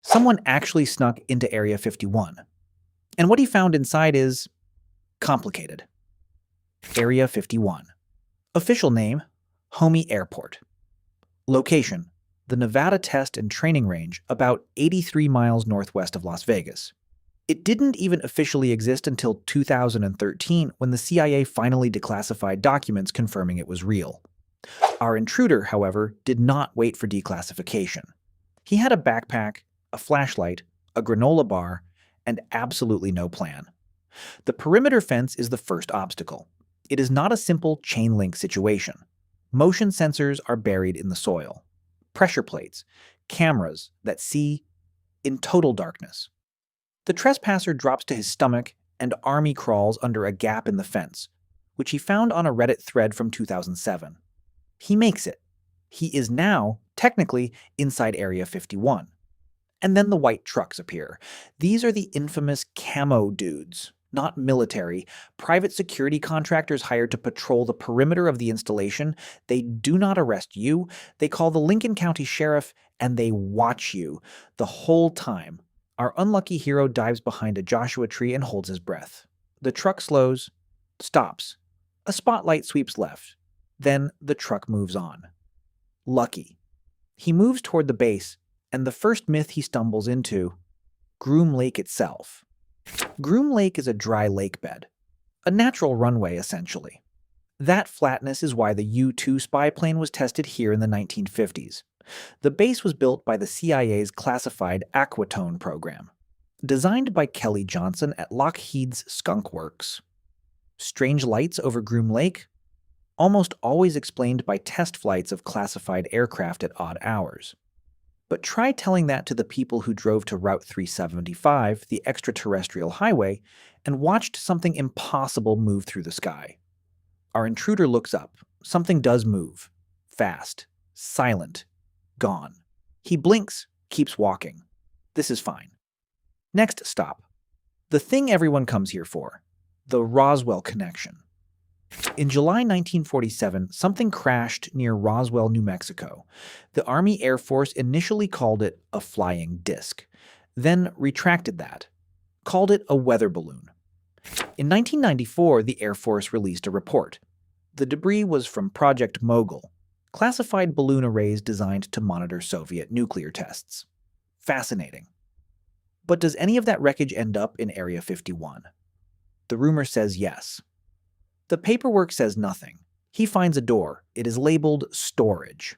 Someone actually snuck into Area 51. And what he found inside is complicated. Area 51. Official name, Homey Airport. Location, the Nevada Test and Training Range, about 83 miles northwest of Las Vegas. It didn't even officially exist until 2013 when the CIA finally declassified documents confirming it was real. Our intruder, however, did not wait for declassification. He had a backpack, a flashlight, a granola bar, and absolutely no plan. The perimeter fence is the first obstacle. It is not a simple chain link situation. Motion sensors are buried in the soil. Pressure plates, cameras that see in total darkness. The trespasser drops to his stomach and army crawls under a gap in the fence, which he found on a Reddit thread from 2007. He makes it. He is now, technically, inside Area 51. And then the white trucks appear. These are the infamous Cammo Dudes, not military, private security contractors hired to patrol the perimeter of the installation. They do not arrest you. They call the Lincoln County Sheriff, and they watch you the whole time. Our unlucky hero dives behind a Joshua tree and holds his breath. The truck slows, stops. A spotlight sweeps left. Then the truck moves on. Lucky. He moves toward the base, and the first myth he stumbles into, Groom Lake itself. Groom Lake is a dry lake bed, a natural runway essentially. That flatness is why the U-2 spy plane was tested here in the 1950s. The base was built by the CIA's classified Aquatone program, designed by Kelly Johnson at Lockheed's Skunk Works. Strange lights over Groom Lake? Almost always explained by test flights of classified aircraft at odd hours. But try telling that to the people who drove to Route 375, the extraterrestrial highway, and watched something impossible move through the sky. Our intruder looks up. Something does move. Fast. Silent. Gone. He blinks, keeps walking. This is fine. Next stop. The thing everyone comes here for. The Roswell connection. In July 1947, something crashed near Roswell, New Mexico. The Army Air Force initially called it a flying disc, then retracted that, called it a weather balloon. In 1994, the Air Force released a report. The debris was from Project Mogul, classified balloon arrays designed to monitor Soviet nuclear tests. Fascinating. But does any of that wreckage end up in Area 51? The rumor says yes. The paperwork says nothing. He finds a door. It is labeled storage.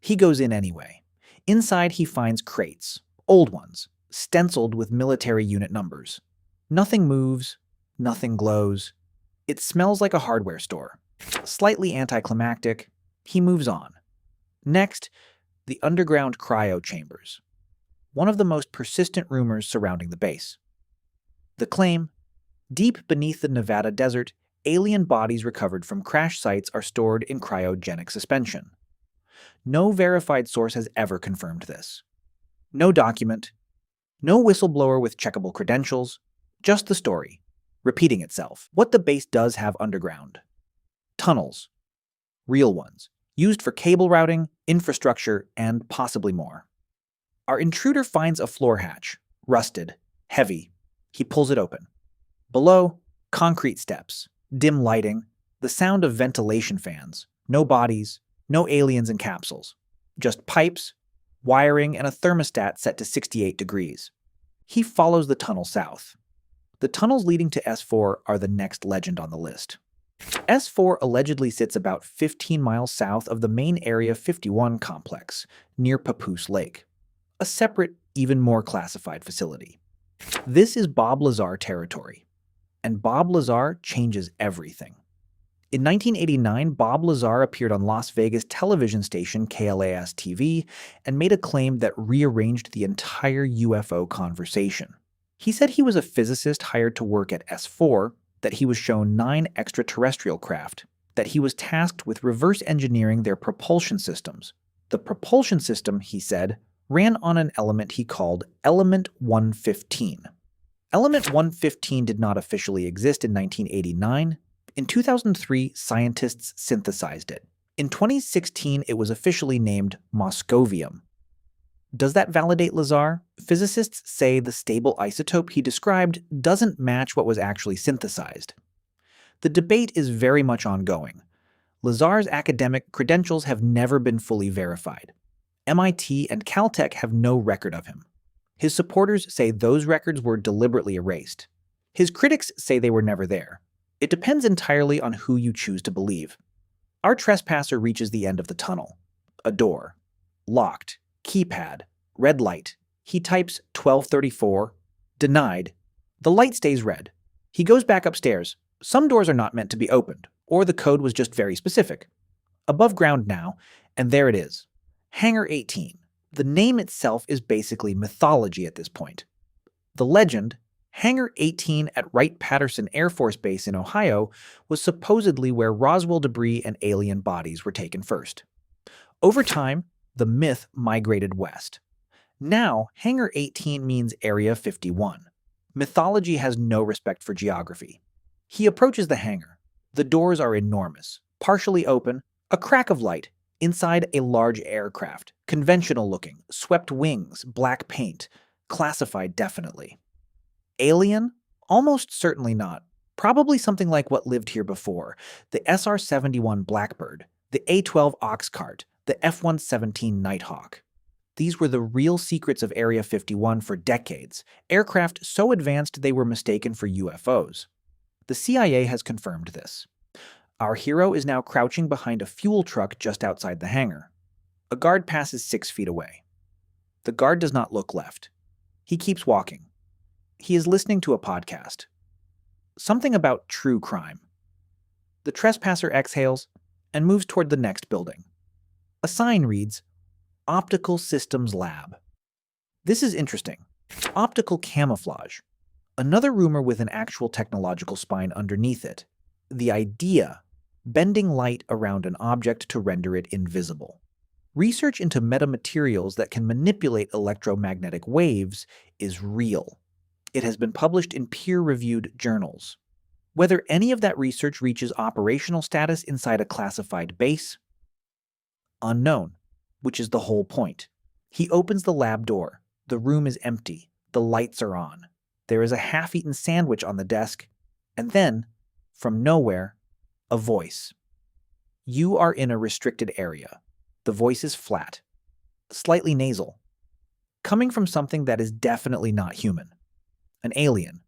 He goes in anyway. Inside he finds crates, old ones, stenciled with military unit numbers. Nothing moves, nothing glows. It smells like a hardware store. Slightly anticlimactic, he moves on. Next, the underground cryo chambers. One of the most persistent rumors surrounding the base. The claim, deep beneath the Nevada desert, alien bodies recovered from crash sites are stored in cryogenic suspension. No verified source has ever confirmed this. No document, no whistleblower with checkable credentials, just the story, repeating itself. What the base does have underground. Tunnels. Real ones, used for cable routing, infrastructure, and possibly more. Our intruder finds a floor hatch, rusted, heavy. He pulls it open. Below, concrete steps. Dim lighting, the sound of ventilation fans, no bodies, no aliens in capsules, just pipes, wiring, and a thermostat set to 68 degrees. He follows the tunnel south. The tunnels leading to S4 are the next legend on the list. S4 allegedly sits about 15 miles south of the main Area 51 complex, near Papoose Lake, a separate, even more classified facility. This is Bob Lazar territory. And Bob Lazar changes everything. In 1989, Bob Lazar appeared on Las Vegas television station KLAS-TV and made a claim that rearranged the entire UFO conversation. He said he was a physicist hired to work at S4, that he was shown 9 extraterrestrial craft, that he was tasked with reverse engineering their propulsion systems. The propulsion system, he said, ran on an element he called Element 115. Element 115 did not officially exist in 1989. In 2003, scientists synthesized it. In 2016, it was officially named Moscovium. Does that validate Lazar? Physicists say the stable isotope he described doesn't match what was actually synthesized. The debate is very much ongoing. Lazar's academic credentials have never been fully verified. MIT and Caltech have no record of him. His supporters say those records were deliberately erased. His critics say they were never there. It depends entirely on who you choose to believe. Our trespasser reaches the end of the tunnel. A door. Locked. Keypad. Red light. He types 1234. Denied. The light stays red. He goes back upstairs. Some doors are not meant to be opened, or the code was just very specific. Above ground now, and there it is. Hangar 18. The name itself is basically mythology at this point. The legend, Hangar 18 at Wright-Patterson Air Force Base in Ohio, was supposedly where Roswell debris and alien bodies were taken first. Over time, the myth migrated west. Now, Hangar 18 means Area 51. Mythology has no respect for geography. He approaches the hangar. The doors are enormous, partially open, a crack of light, inside a large aircraft, conventional looking, swept wings, black paint, classified definitely. Alien? Almost certainly not. Probably something like what lived here before, the SR-71 Blackbird, the A-12 Oxcart, the F-117 Nighthawk. These were the real secrets of Area 51 for decades, aircraft so advanced they were mistaken for UFOs. The CIA has confirmed this. Our hero is now crouching behind a fuel truck just outside the hangar. A guard passes 6 feet away. The guard does not look left. He keeps walking. He is listening to a podcast. Something about true crime. The trespasser exhales and moves toward the next building. A sign reads, Optical Systems Lab. This is interesting. Optical camouflage. Another rumor with an actual technological spine underneath it. The idea, bending light around an object to render it invisible. Research into metamaterials that can manipulate electromagnetic waves is real. It has been published in peer-reviewed journals. Whether any of that research reaches operational status inside a classified base? Unknown, which is the whole point. He opens the lab door. The room is empty. The lights are on. There is a half-eaten sandwich on the desk, and then, from nowhere, a voice. You are in a restricted area. The voice is flat, slightly nasal, coming from something that is definitely not human. An alien.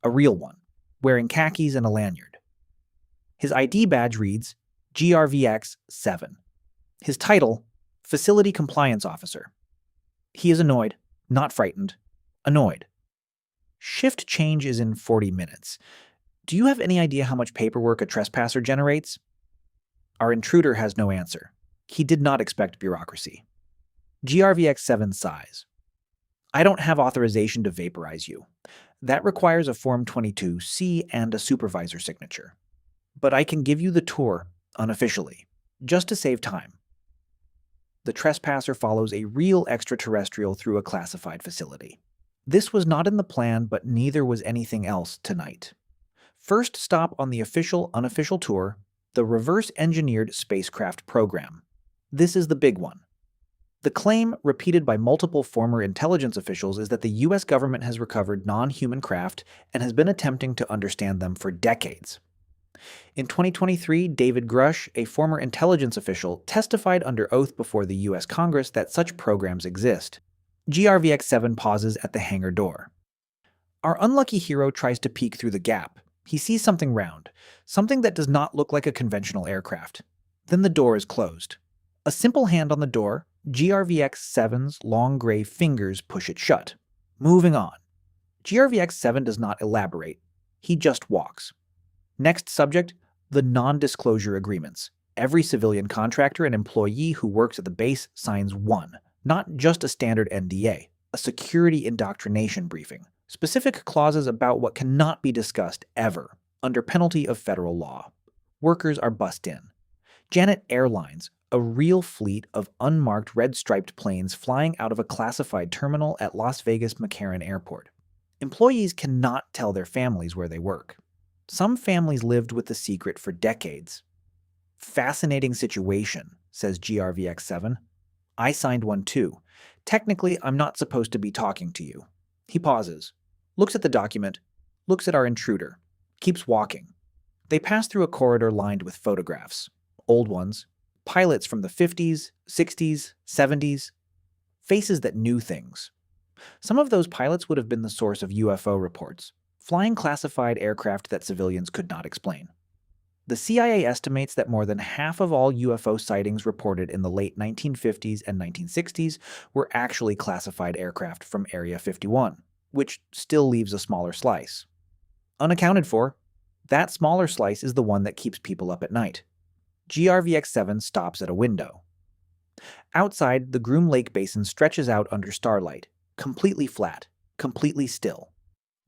A real one, wearing khakis and a lanyard. His ID badge reads GRVX-7. His title, Facility Compliance Officer. He is annoyed, not frightened, annoyed. Shift change is in 40 minutes. Do you have any idea how much paperwork a trespasser generates? Our intruder has no answer. He did not expect bureaucracy. GRVX-7 sighs. I don't have authorization to vaporize you. That requires a Form 22C and a supervisor signature. But I can give you the tour, unofficially, just to save time. The trespasser follows a real extraterrestrial through a classified facility. This was not in the plan, but neither was anything else tonight. First stop on the official-unofficial tour, the reverse-engineered spacecraft program. This is the big one. The claim, repeated by multiple former intelligence officials, is that the US government has recovered non-human craft and has been attempting to understand them for decades. In 2023, David Grush, a former intelligence official, testified under oath before the US Congress that such programs exist. GRVX-7 pauses at the hangar door. Our unlucky hero tries to peek through the gap. He sees something round, something that does not look like a conventional aircraft. Then the door is closed. A simple hand on the door, GRVX-7's long gray fingers push it shut. Moving on. GRVX-7 does not elaborate. He just walks. Next subject, the non-disclosure agreements. Every civilian contractor and employee who works at the base signs one. Not just a standard NDA, a security indoctrination briefing. Specific clauses about what cannot be discussed ever, under penalty of federal law. Workers are bussed in. Janet Airlines, a real fleet of unmarked red-striped planes flying out of a classified terminal at Las Vegas McCarran Airport. Employees cannot tell their families where they work. Some families lived with the secret for decades. Fascinating situation, says GRVX-7. I signed one too. Technically, I'm not supposed to be talking to you. He pauses, looks at the document, looks at our intruder, keeps walking. They pass through a corridor lined with photographs. Old ones. Pilots from the 50s, 60s, 70s. Faces that knew things. Some of those pilots would have been the source of UFO reports, flying classified aircraft that civilians could not explain. The CIA estimates that more than half of all UFO sightings reported in the late 1950s and 1960s were actually classified aircraft from Area 51, which still leaves a smaller slice. Unaccounted for, that smaller slice is the one that keeps people up at night. GRVX-7 stops at a window. Outside, the Groom Lake basin stretches out under starlight, completely flat, completely still.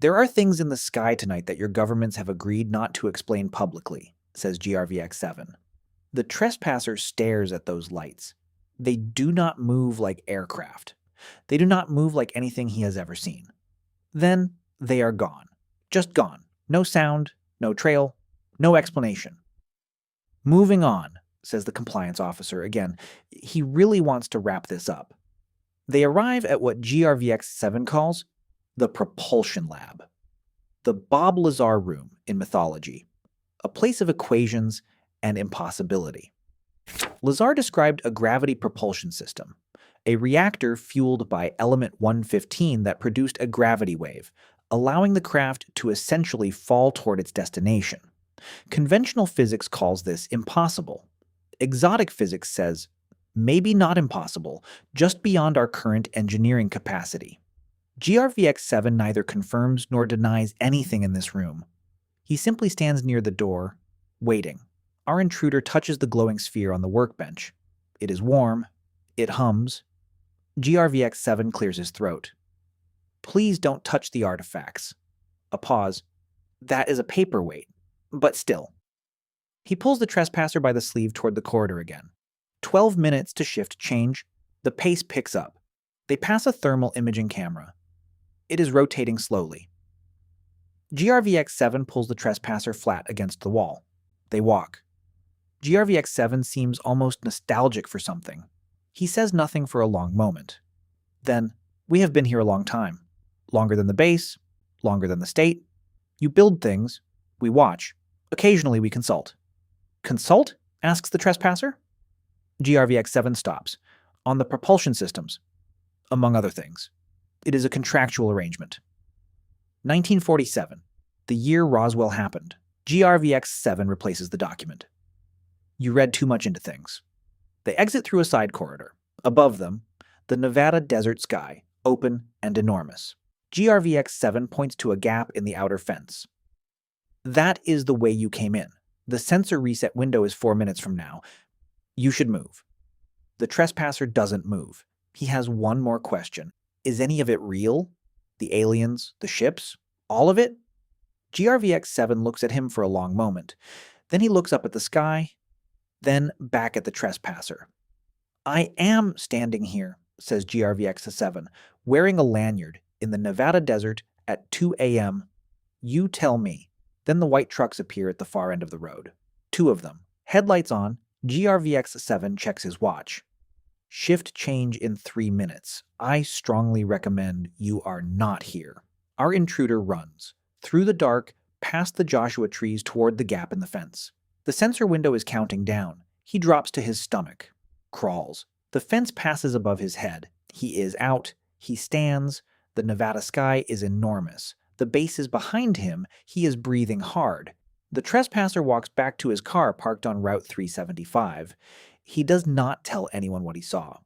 There are things in the sky tonight that your governments have agreed not to explain publicly, says GRVX-7. The trespasser stares at those lights. They do not move like aircraft. They do not move like anything he has ever seen. Then they are gone. Just gone. No sound, no trail, no explanation. Moving on, says the compliance officer again. He really wants to wrap this up. They arrive at what GRVX-7 calls the Propulsion Lab, the Bob Lazar room in mythology, a place of equations and impossibility. Lazar described a gravity propulsion system, a reactor fueled by element 115 that produced a gravity wave, allowing the craft to essentially fall toward its destination. Conventional physics calls this impossible. Exotic physics says, maybe not impossible, just beyond our current engineering capacity. GRVX-7 neither confirms nor denies anything in this room. He simply stands near the door, waiting. Our intruder touches the glowing sphere on the workbench. It is warm. It hums. GRVX-7 clears his throat. Please don't touch the artifacts. A pause. That is a paperweight, but still. He pulls the trespasser by the sleeve toward the corridor again. 12 minutes to shift change. The pace picks up. They pass a thermal imaging camera. It is rotating slowly. GRVX-7 pulls the trespasser flat against the wall. They walk. GRVX-7 seems almost nostalgic for something. He says nothing for a long moment. Then, we have been here a long time. Longer than the base, longer than the state. You build things. We watch. Occasionally we consult. Consult? Asks the trespasser. GRVX-7 stops. On the propulsion systems. Among other things. It is a contractual arrangement. 1947. The year Roswell happened. GRVX-7 replaces the document. You read too much into things. They exit through a side corridor. Above them, the Nevada desert sky, open and enormous. GRVX-7 points to a gap in the outer fence. That is the way you came in. The sensor reset window is 4 minutes from now. You should move. The trespasser doesn't move. He has one more question. Is any of it real? The aliens, the ships, all of it? GRVX-7 looks at him for a long moment. Then he looks up at the sky, then back at the trespasser. I am standing here, says GRVX-7, wearing a lanyard in the Nevada desert at 2 a.m. You tell me. Then the white trucks appear at the far end of the road. 2 of them. Headlights on, GRVX-7 checks his watch. Shift change in 3 minutes. I strongly recommend you are not here. Our intruder runs. Through the dark, past the Joshua trees toward the gap in the fence. The sensor window is counting down. He drops to his stomach. Crawls. The fence passes above his head. He is out. He stands. The Nevada sky is enormous. The base is behind him. He is breathing hard. The trespasser walks back to his car parked on Route 375. He does not tell anyone what he saw.